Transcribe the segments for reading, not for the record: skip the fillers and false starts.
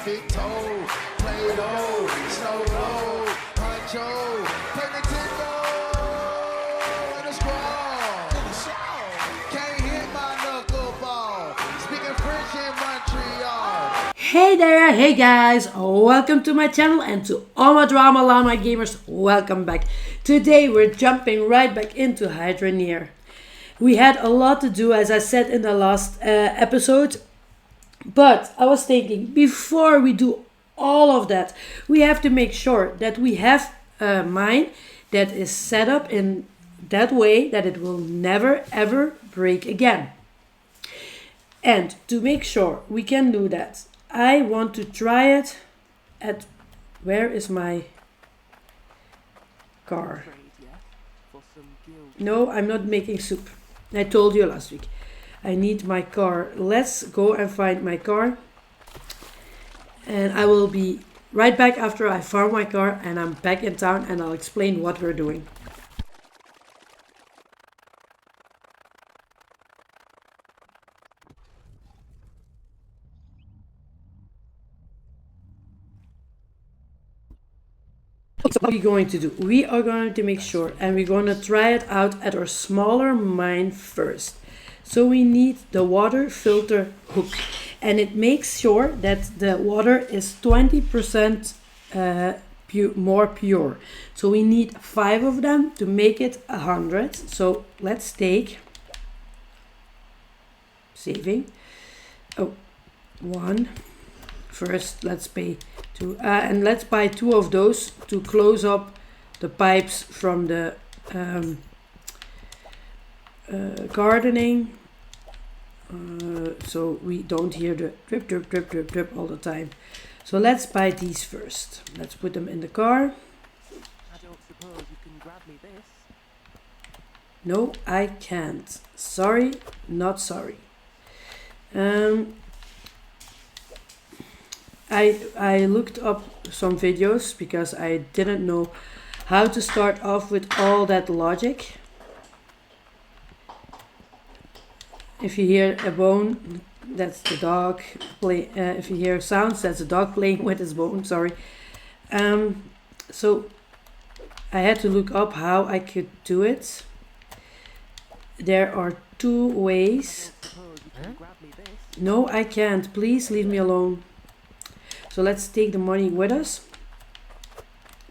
perfect toe, Play-Doh, snow low, honcho, play Nintendo, in a scroll, can't hit my knuckleball, speaking French in Montreal. Hey there, hey guys, welcome to my channel and to all my drama llama gamers, welcome back. Today we're jumping right back into Hydroneer. We had a lot to do, as I said in the last episode, but I was thinking before we do all of that, we have to make sure that we have a mine that is set up in that way that it will never ever break again. And to make sure we can do that, I want to try it at, where is my car? No, I'm not making soup. I told you last week. I need my car. Let's go and find my car. And I will be right back after I found my car and I'm back in town and I'll explain what we're doing. So what are we going to do? We are going to make sure and we're going to try it out at our smaller mine first. So we need the water filter hook and it makes sure that the water is 20% more pure. So we need 5 of them to make it 100. So let's take, saving, oh, 1. First, let's pay 2, and let's buy 2 of those to close up the pipes from the gardening, so we don't hear the drip, drip, drip, drip, drip all the time. So let's buy these first. Let's put them in the car. I don't suppose you can grab me this. No, I can't. Sorry, not sorry. I looked up some videos because I didn't know how to start off with all that logic. If you hear a bone, that's the dog play. If you hear sounds, that's the dog playing with his bone. Sorry. So I had to look up how I could do it. There are 2 ways. No, I can't. Please leave me alone. So let's take the money with us.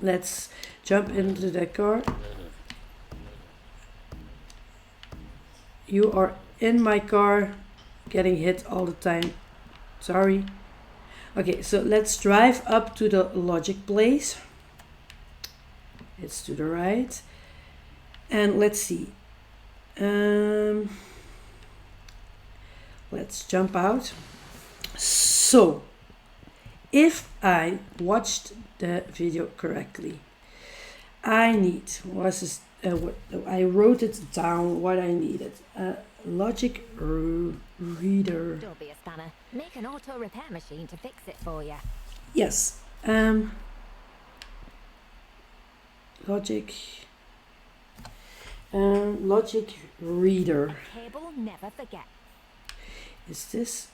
Let's jump into the car. You are in my car, getting hit all the time. Sorry. Okay, so let's drive up to the logic place. It's to the right. And let's see. Let's jump out. So, if I watched the video correctly, I need, I wrote it down what I needed. Logic reader. Don't be a spanner. Make an auto repair machine to fix it for you. Yes. Logic. Logic reader. Cable never forget. Is this?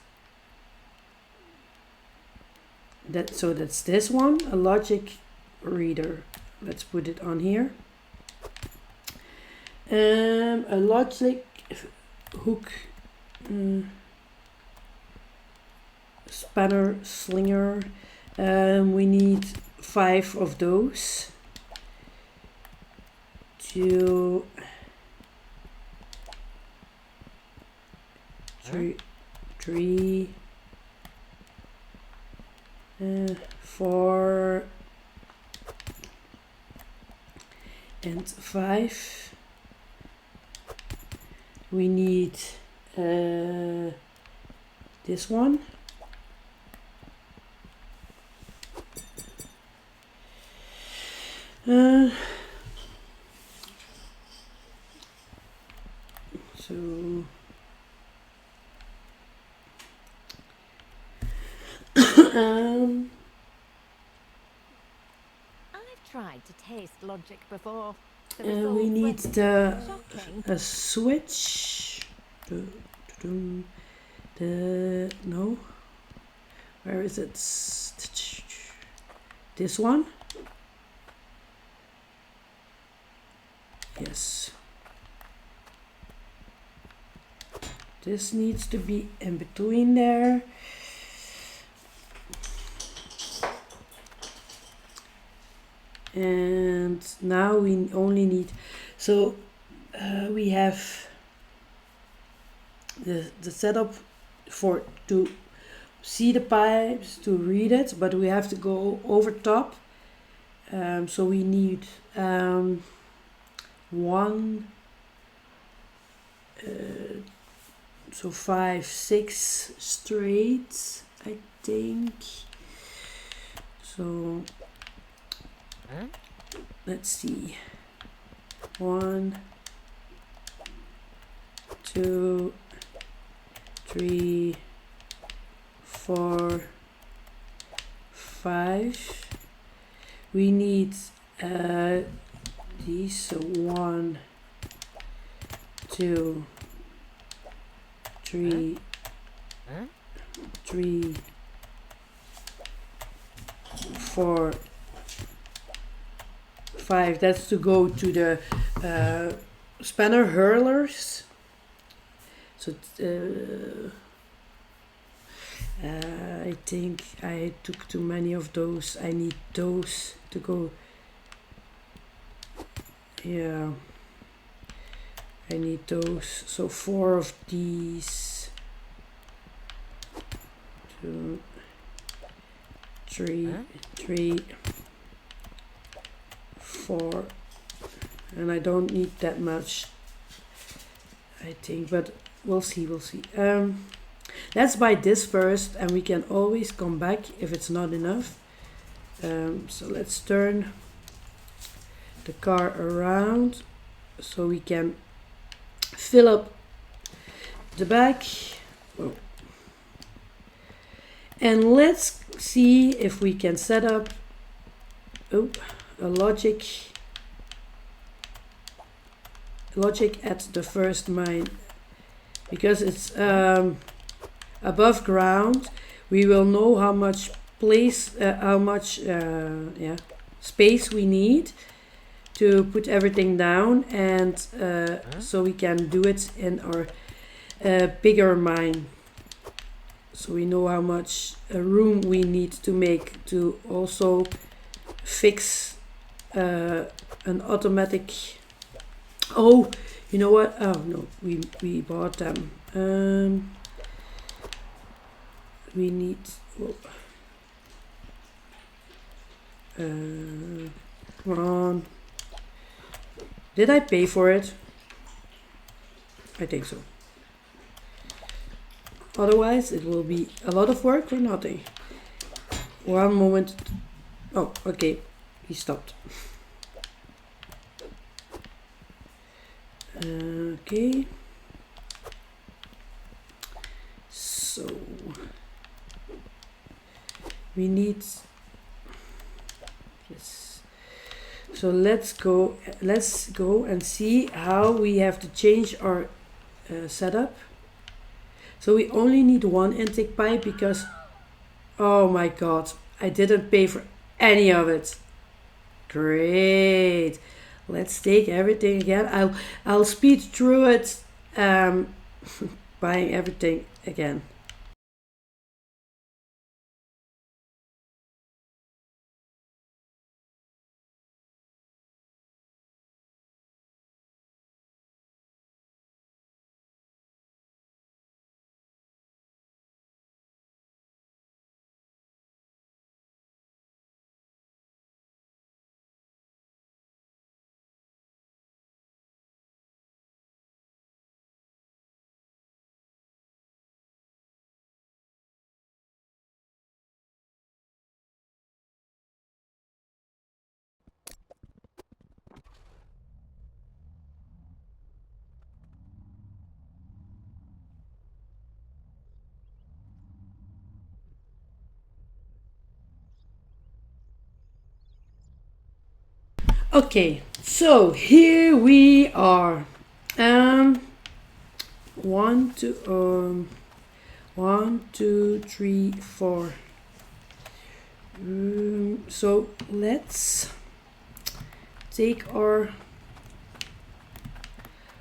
So that's this one, a logic reader. Let's put it on here. A logic hook, spanner, slinger. We need 5 of those. 2, 3, 4 and 5. We need this one. So I've tried to taste logic before. we need a switch. No, where is it? This one. Yes. This needs to be in between there. And now we only need, so we have the setup for to see the pipes, to read it, but we have to go over top. So we need one, so 5, 6 straight, I think. So let's see. 1, 2, 3, 4, 5. We need these. So 1, 2, 3, 3, 4, 5. That's to go to the spanner hurlers. So I think I took too many of those. I need those to go. Yeah, I need those. So 4 of these. 2, 3, 3, 4, and I don't need that much, I think, but we'll see. Let's buy this first, and we can always come back if it's not enough. So let's turn the car around so we can fill up the back. Whoa. And let's see if we can set up a logic at the first mine, because it's above ground. We will know how much space we need to put everything down, and so we can do it in our bigger mine. So we know how much room we need to make to also fix an automatic. Oh, you know what? Oh no, we bought them. We need. Come on. Did I pay for it? I think so. Otherwise, it will be a lot of work for nothing. One moment. Oh, okay. He stopped. Okay. So we need. Yes. So let's go and see how we have to change our setup. So we only need one intake pipe because, oh my god, I didn't pay for any of it. Great. Let's take everything again. I'll speed through it, buying everything again. Okay, so here we are. 1, 2, 3, 4, So let's take our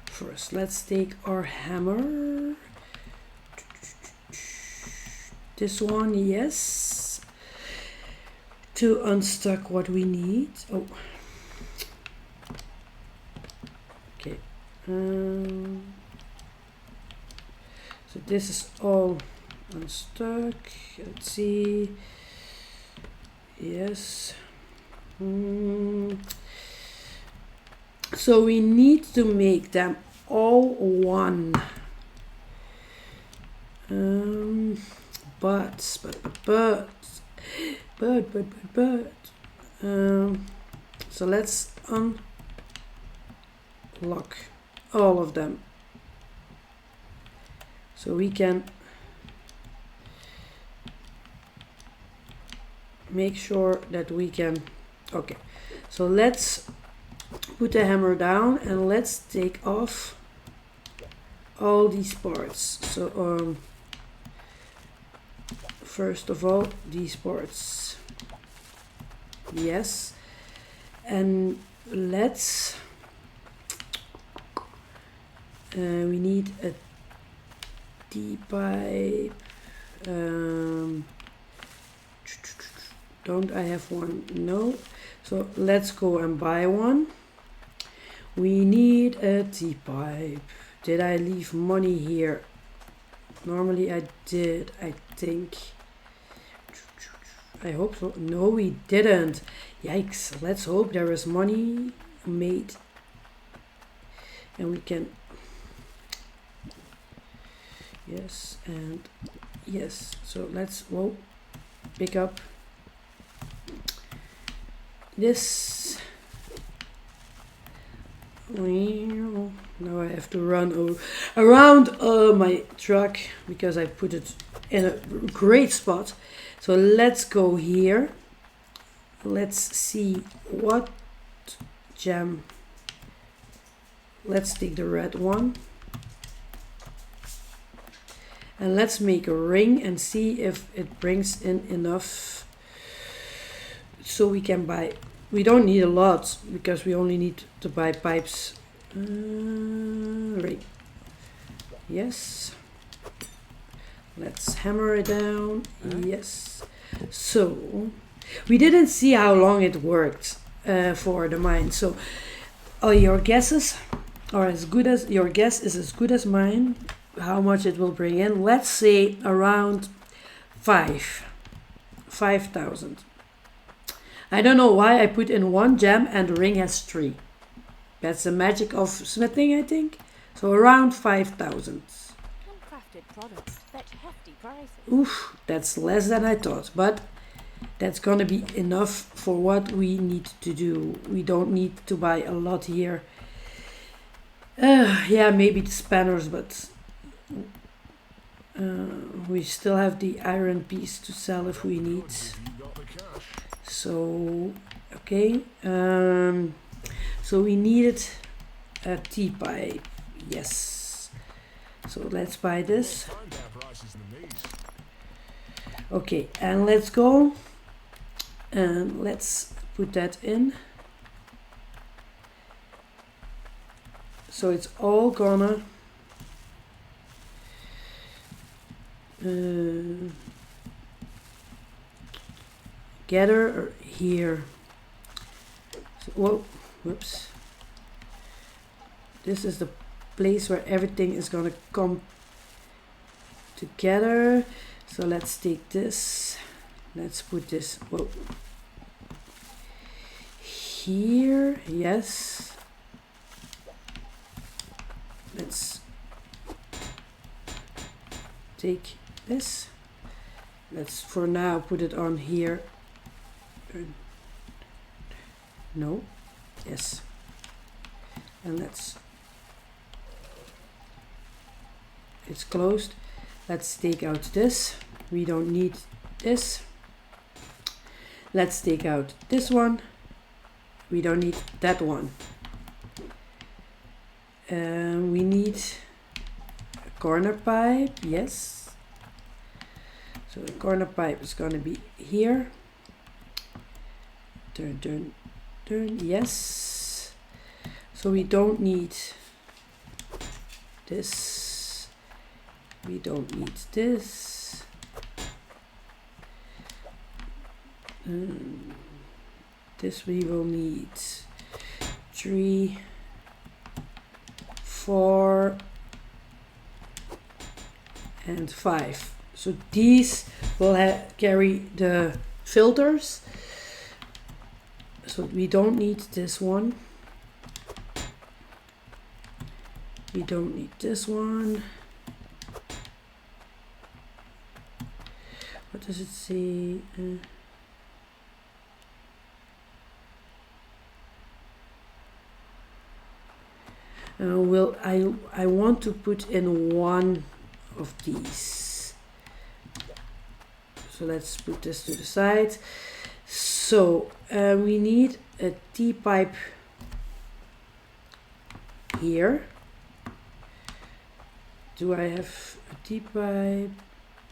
first. Let's take our hammer. This one, yes. To unstuck what we need. Oh. Okay. So this is all unstuck. Let's see. Yes. So we need to make them all one. But so let's unlock all of them so we can make sure that we can. Okay, so let's put the hammer down and let's take off all these parts. So first of all, these parts, yes, and let's we need a T-pipe. Don't I have one? No. So let's go and buy one. We need a T-pipe. Did I leave money here? Normally I did, I think. I hope so. No, we didn't. Yikes. Let's hope there is money made. And we can... Yes, and yes. So let's, whoa, pick up this. Now I have to run around my truck because I put it in a great spot. So let's go here. Let's see what gem. Let's take the red one. And let's make a ring and see if it brings in enough so we can buy. We don't need a lot because we only need to buy pipes. Ring. Yes. Let's hammer it down. Yes. So we didn't see how long it worked for the mine. So your guesses are as good as your guess is as good as mine. How much it will bring in? Let's say around 5,000. I don't know why I put in one gem and the ring has 3. That's the magic of smithing, I think. So around 5,000. Handcrafted products fetch hefty prices. Oof, that's less than I thought, but that's gonna be enough for what we need to do. We don't need to buy a lot here. Yeah, maybe the spanners, but we still have the iron piece to sell if we need. So okay, so we needed a T-pipe. Yes, so let's buy this. Okay, and let's go and let's put that in. So it's all gonna gather here. So, whoa, whoops. This is the place where everything is gonna come together. So let's take this. Let's put this, whoa, here. Yes. Let's take this. Let's for now put it on here. No. Yes. And let's, it's closed. Let's take out this. We don't need this. Let's take out this one. We don't need that one. We need a corner pipe. Yes. So the corner pipe is going to be here. turn, yes. So we don't need this, we don't need this, this we will need 3, 4 and 5. So these will carry the filters. So we don't need this one. We don't need this one. What does it say? I want to put in one of these. So let's put this to the side. So we need a T-pipe here. Do I have a T-pipe?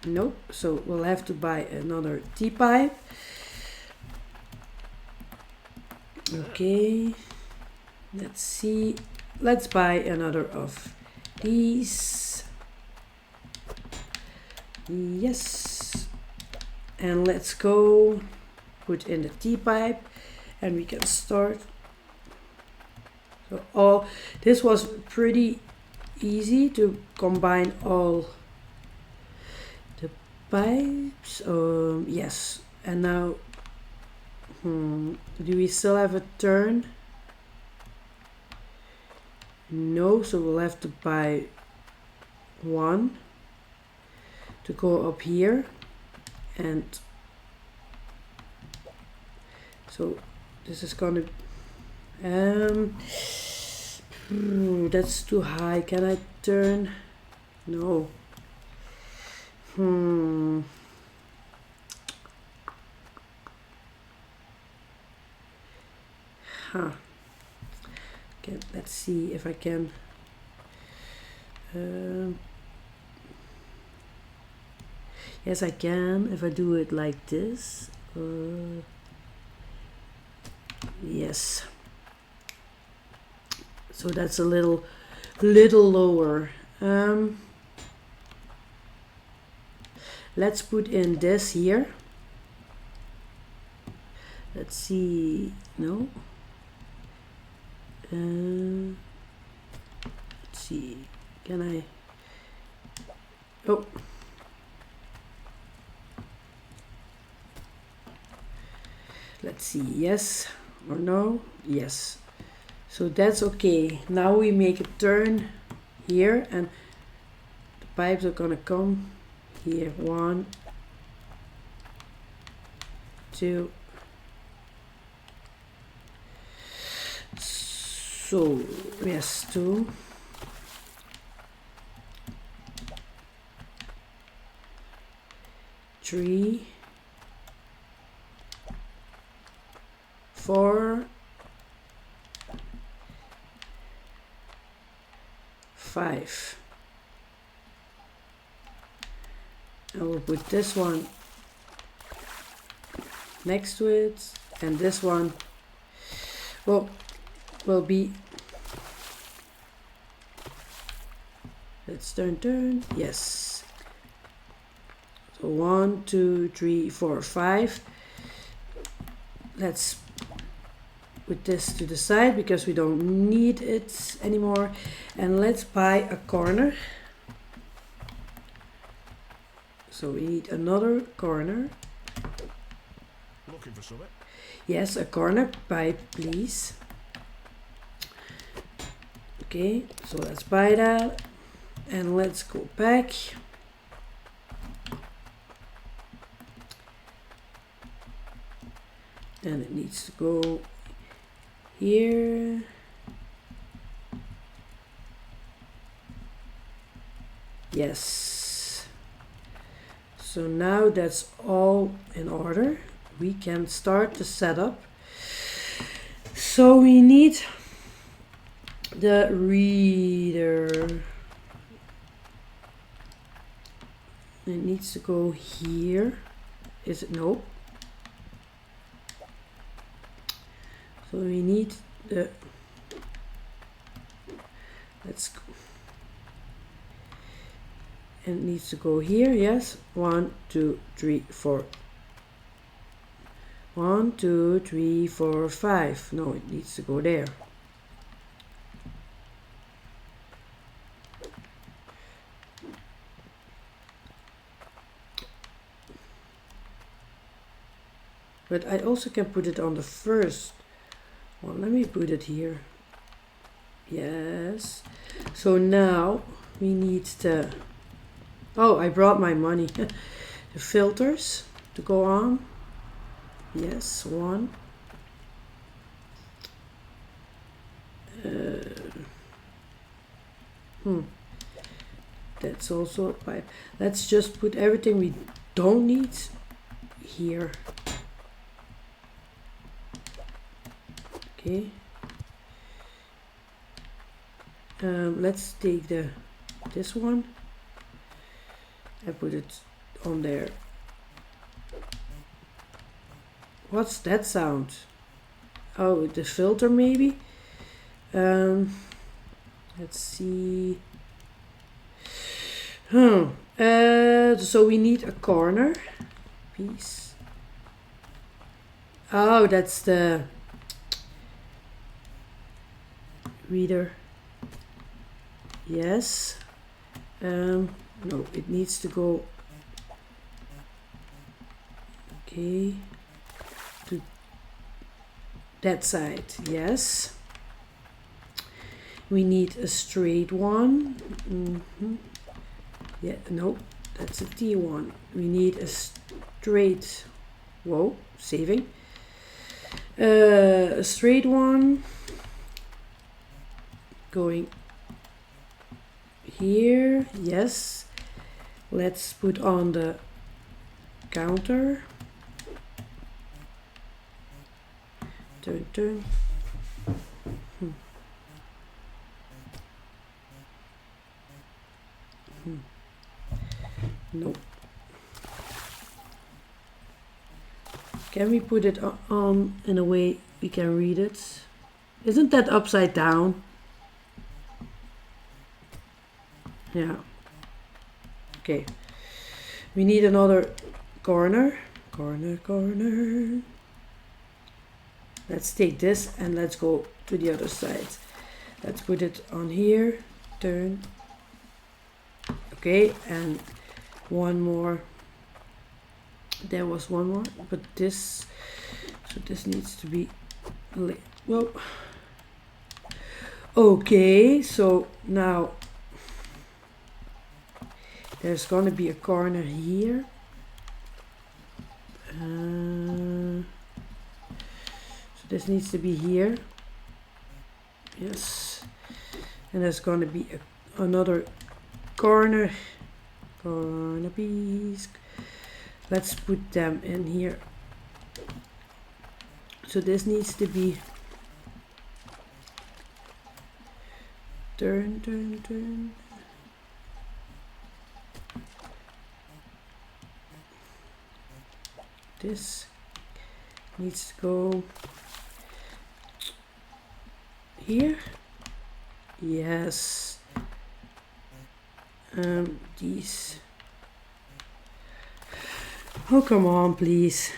Nope. So we'll have to buy another T-pipe. Okay. Let's see. Let's buy another of these. Yes. And let's go put in the T-pipe and we can start. So this was pretty easy to combine all the pipes. Yes. And now, do we still have a turn? No, so we'll have to buy one to go up here, and so this is gonna that's too high. Can I turn? No. Okay, let's see if I can. Yes, I can if I do it like this. Yes. So that's a little lower. Let's put in this here. Let's see. No. Let's see. Can I? Oh. Let's see. Yes or no? Yes. So that's okay. Now we make a turn here, and the pipes are gonna come here. 1, 2. So yes, 2. 3, 4, 5. I will put this one next to it, and this one will be, let's turn, yes. So 1, 2, 3, 4, 5. Let's put this to the side because we don't need it anymore, and let's buy a corner. So we need another corner. Looking for something? Yes, a corner pipe, please. Okay, so let's buy that, and let's go back. And it needs to go here. Yes. So now that's all in order. We can start the setup. So we need the reader. It needs to go here. Is it? No. So we need the, let's go. And it needs to go here, yes. 1, 2, 3, 4. 1, 2, 3, 4, 5. No, it needs to go there. But I also can put it on the first one. Let me put it here. Yes. So now we need the, oh, I brought my money. The filters to go on. Yes, 1. That's also a pipe. Let's just put everything we don't need here. Okay. Let's take this one and put it on there. What's that sound? Oh, the filter maybe. Let's see. So we need a corner piece. Oh, that's the reader. Yes. No, it needs to go. Okay. To that side. Yes. We need a straight one. Yeah, no, that's a T1. We need a straight, whoa, saving. A straight one going here, yes. Let's put on the counter. Turn. No. Can we put it on in a way we can read it? Isn't that upside down? Yeah. Okay. We need another corner. Corner. Let's take this and let's go to the other side. Let's put it on here. Turn. Okay, and one more. There was one more, but this, so this needs to be, well, okay, so now there's gonna be a corner here. So this needs to be here. Yes, and there's gonna be another corner piece. Let's put them in here. So this needs to be turn. This needs to go here. Yes. These. Oh, come on, please.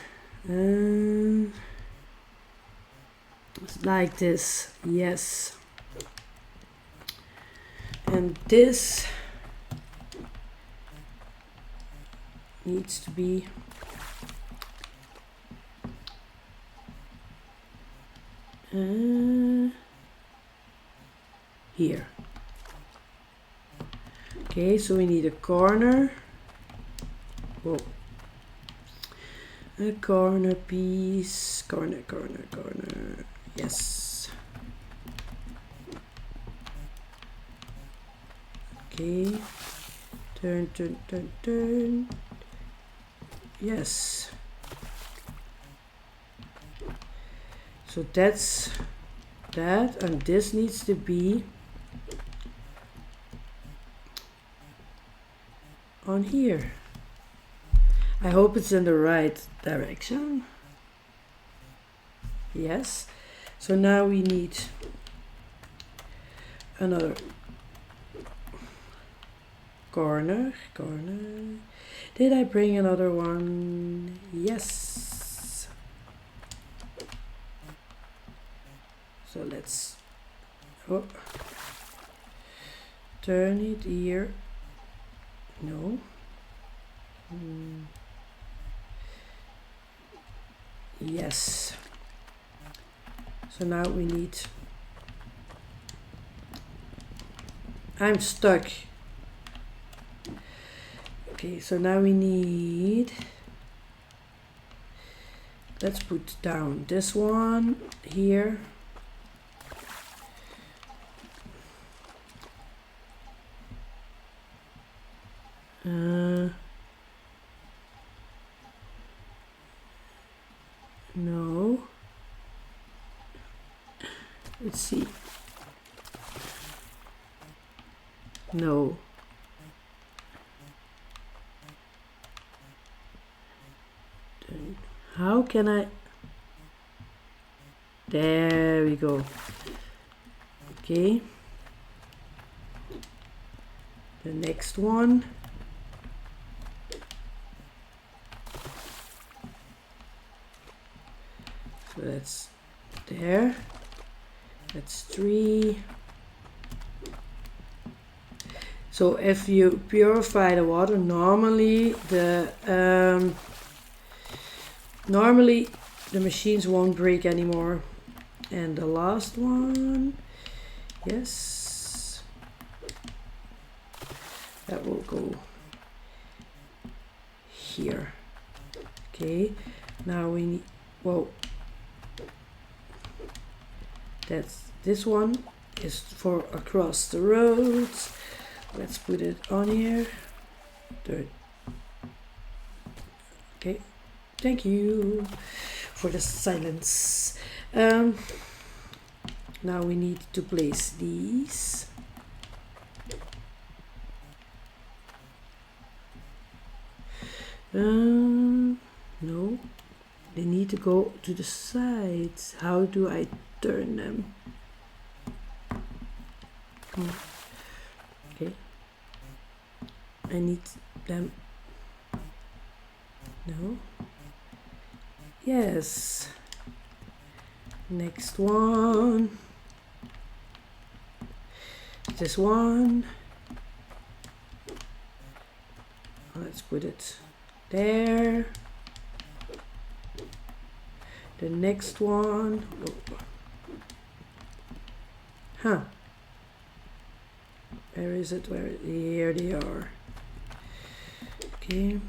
Like this. Yes. And this needs to be here. Okay, so we need a corner. Whoa. A corner piece. Corner. Yes. Okay. Turn. Yes. So that's that, and this needs to be on here. I hope it's in the right direction. Yes. So now we need another corner. Did I bring another one? Yes. So let's turn it here. No. Yes. So now we need, I'm stuck. Okay, so now we need, let's put down this one here. No. Let's see. No. How can I? There we go. Okay. The next one. So that's there. That's 3. So if you purify the water, normally the machines won't break anymore. And the last one, yes, that will go here. Okay, now we need, whoa, this one is for across the roads. Let's put it on here. Okay, thank you for the silence. Now we need to place these. No, they need to go to the sides. How do I turn them? Okay, I need them. No. Yes. Next one. This one. Let's put it there. The next one. Oh. Huh. Where is it? Where? Here they are. Okay.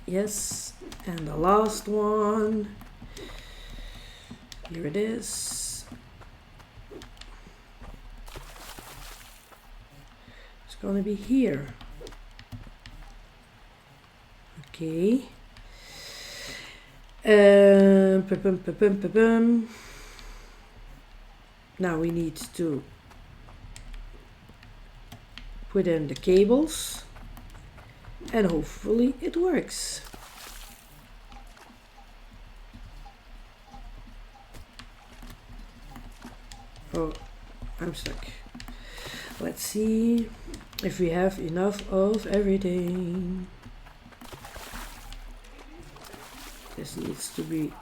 Yes. And the last one. Here it is. It's gonna be here. Okay. Now we need to put in the cables and hopefully it works. Oh, I'm stuck. Let's see if we have enough of everything. This needs to be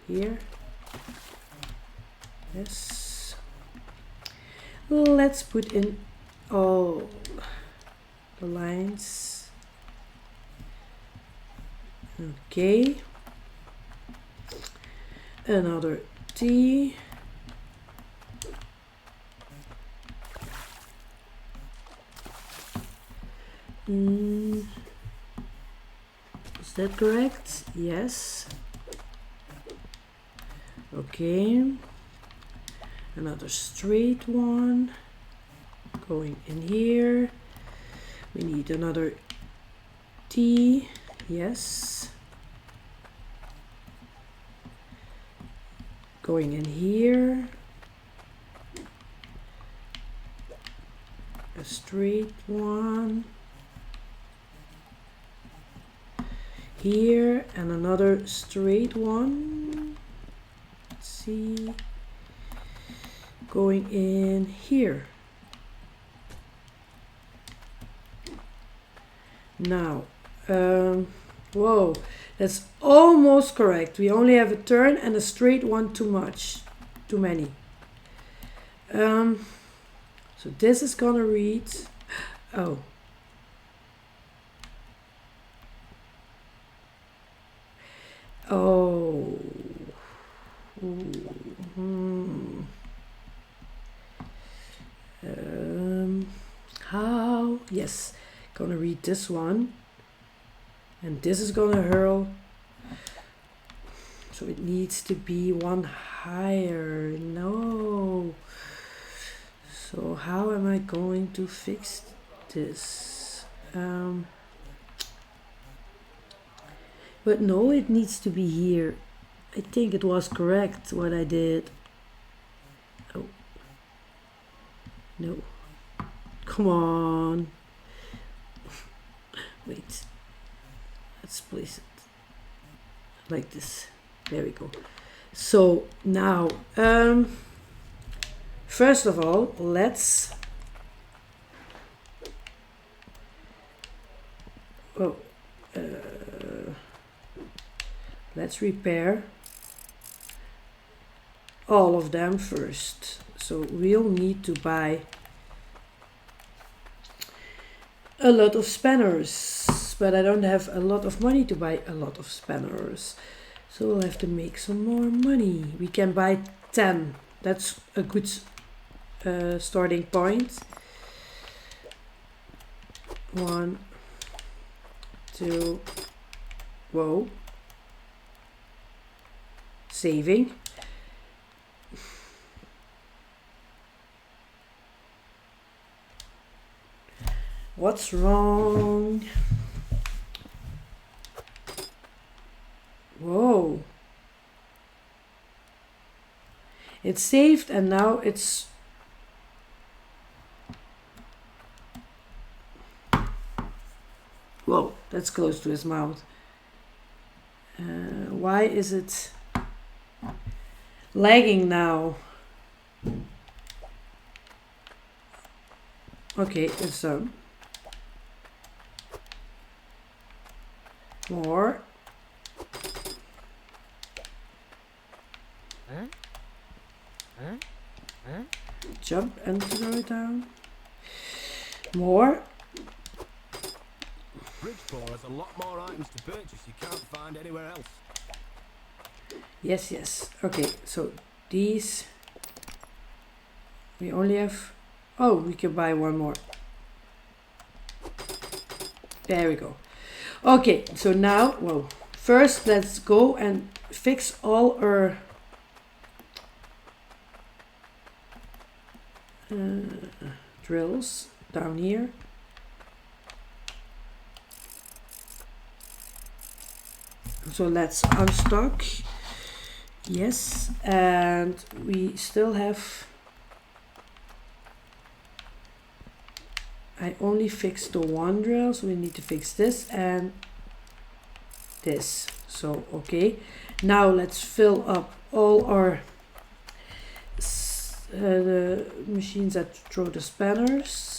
here. Yes. Let's put in all the lines. Okay. Another T. Is that correct? Yes. Okay. Another straight one going in here. We need another T. Yes. Going in here. A straight one. here and another straight one. Let's see. Going in here. Now, whoa, that's almost correct. We only have a turn and a straight one too many. So this is gonna read, oh. Oh. How? Yes, gonna read this one. And this is gonna hurl. So it needs to be one higher. No. So how am I going to fix this? But no, it needs to be here. I think it was correct what I did. Oh. No. Come on. Wait. Let's place it like this. There we go. So now, first of all, let's let's repair all of them first. So we'll need to buy a lot of spanners, but I don't have a lot of money to buy a lot of spanners. So we'll have to make some more money. We can buy 10. That's a good starting point. 1, 2, whoa. Saving. What's wrong? Whoa. It's saved and now it's whoa, that's close to his mouth. Why is it lagging now? Okay, it's done. More. Jump and throw it down. More. Bridgeport has a lot more items to purchase you can't find anywhere else. Yes, yes. Okay, so these we only have. Oh, we can buy one more. There we go. Okay, so now, well, first let's go and fix all our drills down here. So let's unstock. Yes, and we still have. I only fixed the one drill, so we need to fix this and this. So okay, now let's fill up all our the machines that throw the spanners.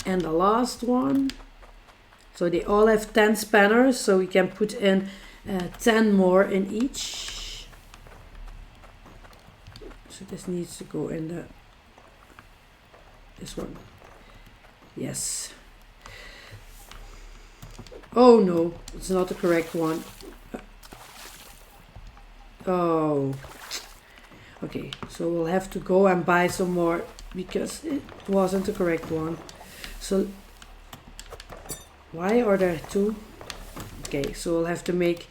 And the last one. So they all have 10 spanners, so we can put in 10 more in each. So this needs to go in this one. Yes. Oh no, it's not the correct one. Oh. Okay, so we'll have to go and buy some more because it wasn't the correct one. So why are there two? Okay, so we'll have to make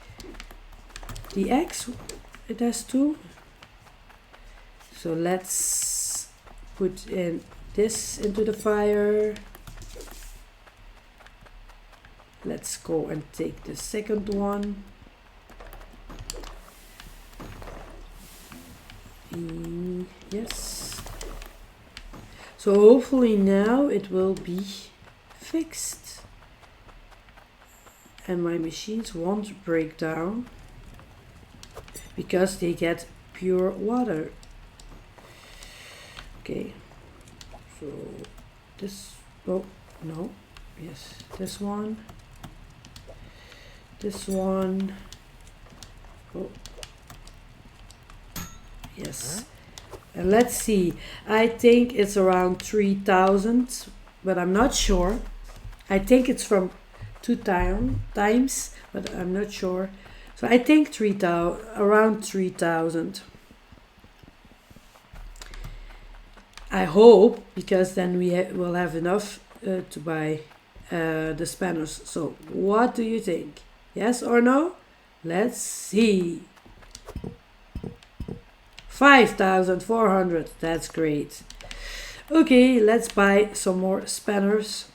the X, it has 2. So let's put in this into the fire. Let's go and take the second one. Yes. So hopefully now it will be fixed. And my machines won't break down because they get pure water. Okay. So this, oh no, yes, this one. This one. Oh. Yes. And let's see. I think it's around 3,000, but I'm not sure. I think it's from 2 times, but I'm not sure. So I think 3,000, around 3,000. I hope, because then we will have enough to buy the spanners. So what do you think? Yes or no? Let's see. 5,400. That's great. Okay, let's buy some more spanners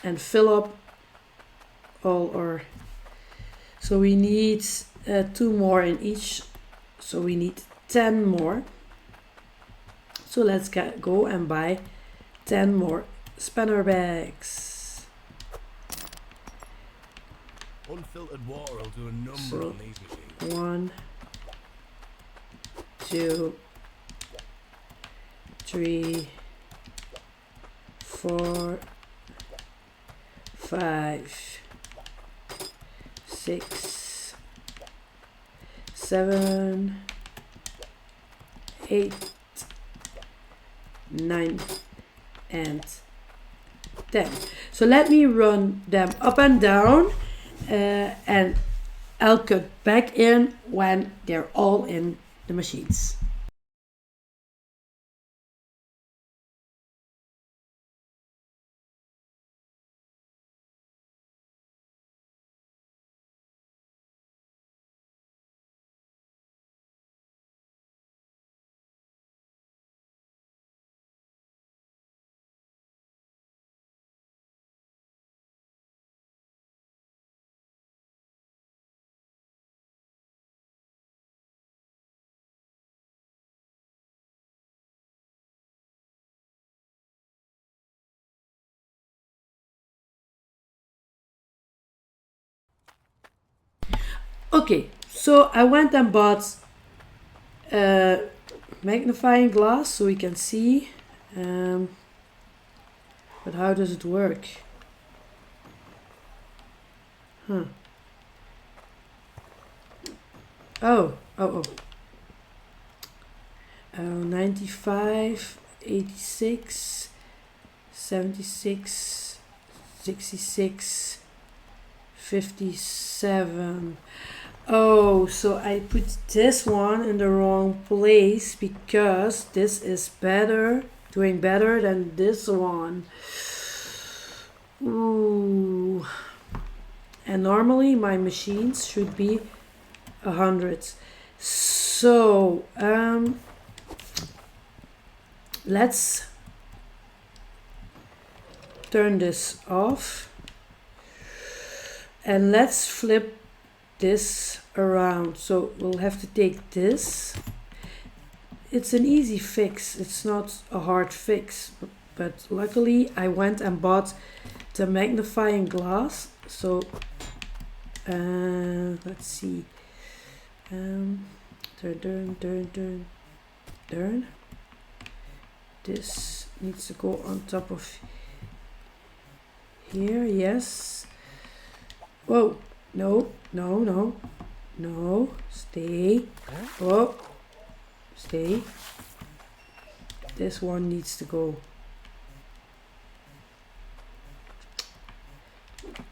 and fill up all our. So we need 2 more in each. So we need 10 more. So let's go and buy 10 more spanner bags. Unfiltered water will do a number So on these machines. 1, 2, 3, 4, 5, 6, 7, 8, 9, and 10. So let me run them up and down, and I'll cut back in when they're all in the machines. Okay, so I went and bought a magnifying glass so we can see. But how does it work? Huh. Oh. 95, 86, 76, 66, 57. Oh, so I put this one in the wrong place because this is better, doing better than this one. Ooh. And normally my machines should be 100. So, let's turn this off and let's flip this around. So we'll have to take this. It's an easy fix. It's not a hard fix, but luckily I went and bought the magnifying glass. So let's see. Turn. This needs to go on top of here. Yes. Whoa. No. Stay. Oh. Stay. This one needs to go.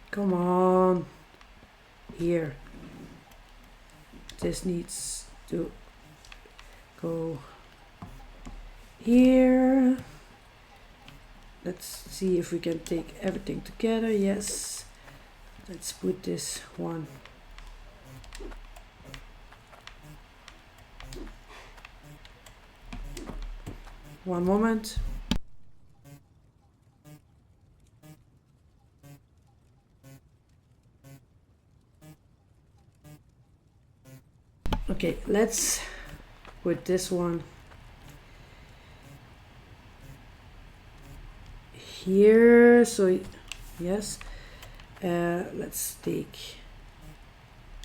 Come on. Here. This needs to go here. Let's see if we can take everything together. Yes. Let's put this one One moment. Okay, let's put this one here. So yes, let's take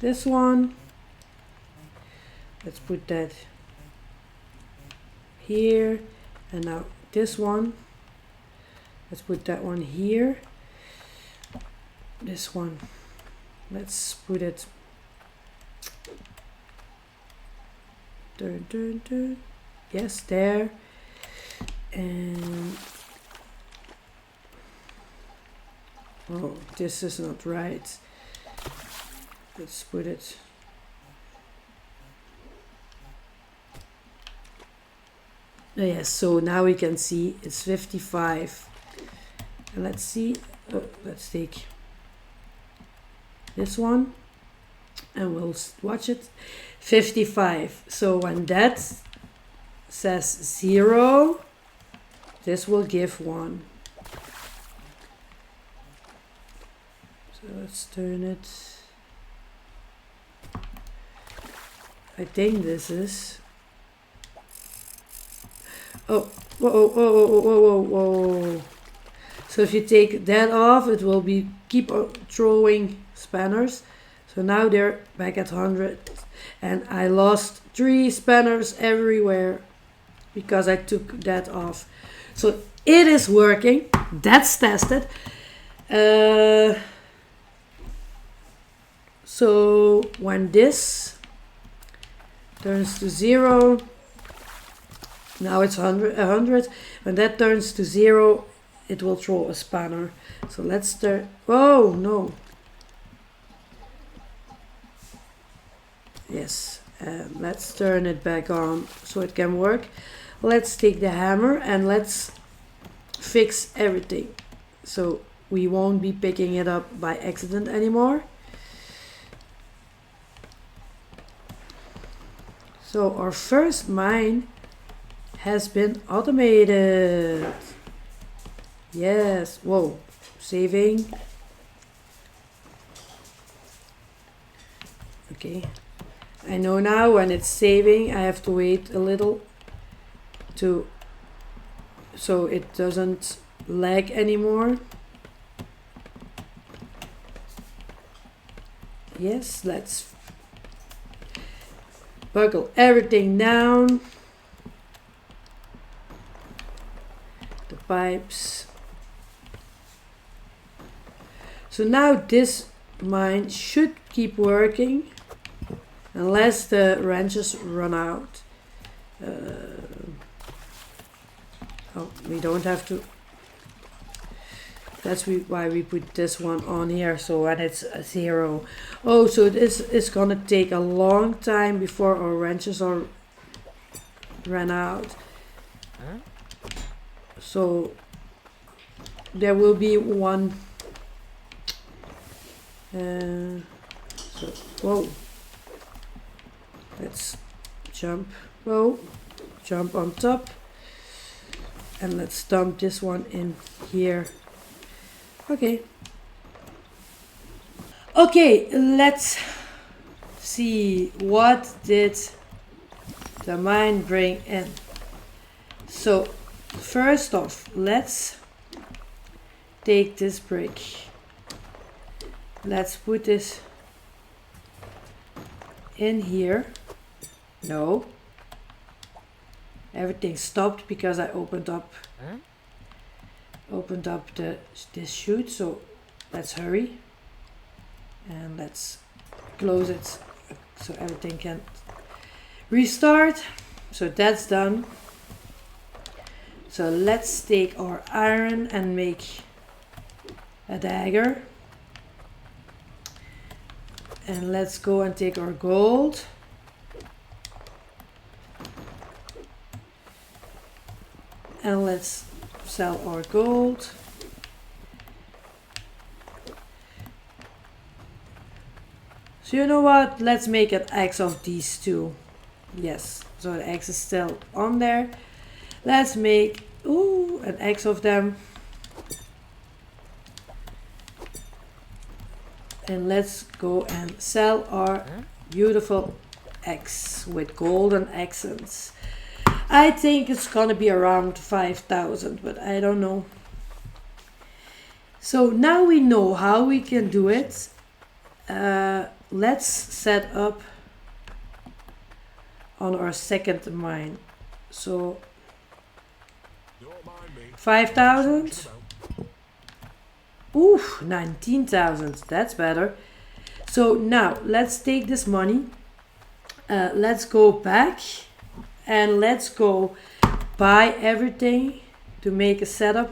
this one. Let's put that here, and now this one. Let's put that one here. This one, let's put it. Yes, there. And oh, this is not right. Let's put it. Yes, so now we can see it's 55. And let's see. Oh, let's take this one and we'll watch it. 55. So when that says 0, this will give 1. So let's turn it. I think this is. Oh, whoa, whoa, whoa, whoa, whoa, whoa. So if you take that off, it will be keep throwing spanners. So now they're back at 100. And I lost 3 spanners everywhere because I took that off. So it is working. That's tested. So when this turns to 0, now it's 100. When that turns to 0, it will throw a spanner. So let's turn. Oh no. Yes, let's turn it back on so it can work. Let's take the hammer and let's fix everything so we won't be picking it up by accident anymore. So our first mine has been automated. Yes, whoa, saving. Okay. I know now when it's saving, I have to wait a little so it doesn't lag anymore. Yes, let's buckle everything down. The pipes. So now this mine should keep working. Unless the wrenches run out. Oh, we don't have to. That's why we put this one on here. So when it's 0. Oh, so this is gonna take a long time before our wrenches are ran out. Huh? So there will be one. So whoa. Let's jump, whoa, jump on top, and let's dump this one in here. Okay. Okay, let's see what did the mine bring in. So first off, let's take this brick. Let's put this in here. No. Everything stopped because I opened up this chute. So let's hurry and let's close it so everything can restart. So that's done. So let's take our iron and make a dagger. And let's go and take our gold. And let's sell our gold. So you know what? Let's make an X of these two. Yes, so the X is still on there. Let's make an X of them. And let's go and sell our beautiful X with golden accents. I think it's gonna be around 5,000, but I don't know. So now we know how we can do it. Let's set up on our second mine. So 5,000. Ooh, 19,000. That's better. So now let's take this money. Let's go back and let's go buy everything to make a setup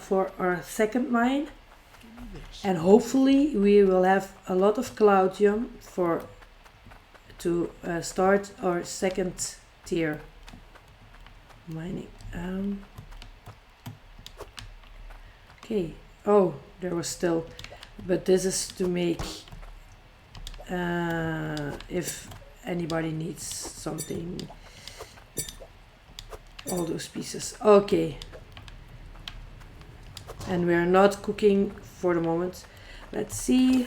for our second mine. And hopefully we will have a lot of Cloudium to start our second tier mining. Okay. Oh, there was still, but this is to make if anybody needs something, all those pieces. Okay. And we are not cooking for the moment. Let's see.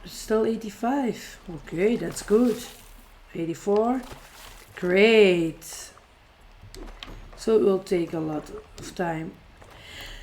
Still 85. Okay, that's good. 84. Great. So it will take a lot of time.